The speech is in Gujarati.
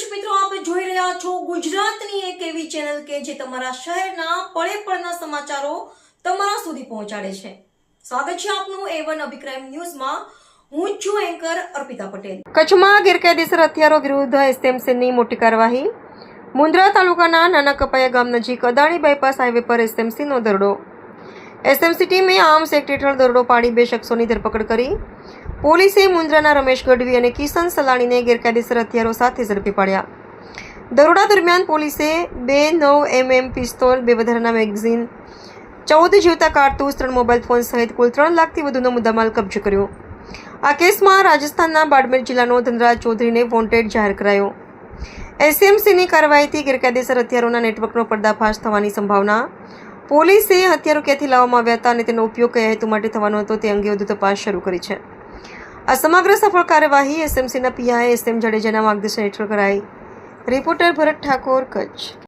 દર્શક મિત્રો, આપ જોઈ રહ્યા છો ગુજરાતની એક એવી ચેનલ કે જે તમારા શહેરના પળે પળના સમાચારો તમારા સુધી પહોંચાડે છે. સ્વાગત છે આપનું A1 અભિક્રાઇમ ન્યૂઝમાં. હું છું એન્કર અર્પિતા પટેલ. કચ્છમાં ગેરકાયદેસર હથિયારો વિરુદ્ધ એસએમસીની મોટી કાર્યવાહી. મુન્દ્રા તાલુકાના નાના કપાયા ગામ નજીક અદાણી બાયપાસ હાઈવે પર એસએમસીનો દરોડો. એસએમસી ટીમે આર્મ્સ એક્ટ હેઠળ દરોડો પાડી 2 શખ્સોની ધરપકડ કરી. પોલીસે મુન્દ્રાના રમેશ ગઢવી અને કિશન સલાણીને ગેરકાયદેસર હથિયારો સાથે ઝડપી પાડ્યા. દરોડા દરમિયાન પોલીસે 2 9mm પિસ્તોલ, 2 વધારાના મેગઝીન, 14 જીવતા કારતૂસ, 3 મોબાઈલ ફોન સહિત કુલ 3 લાખથી વધુનો મુદ્દામાલ કબજે કર્યો. આ કેસમાં રાજસ્થાનના બાડમેર જિલ્લાનો ધનરાજ ચૌધરીને વોન્ટેડ જાહેર કરાયો. એસએમસીની કાર્યવાહીથી ગેરકાયદેસર હથિયારોના નેટવર્કનો પર્દાફાશ થવાની સંભાવના. પોલીસે હથિયારો ક્યાંથી લાવવામાં આવ્યા હતા અને તેનો ઉપયોગ કયા હેતુ માટે થવાનો હતો તે અંગે વધુ તપાસ શરૂ કરી છે. આ સમગ્ર સફળ કાર્યવાહી એસએમસીના પીઆઈ SM જાડેજાના માર્ગદર્શન હેઠળ કરાઈ. રિપોર્ટર ભરત ઠાકોર, કચ્છ.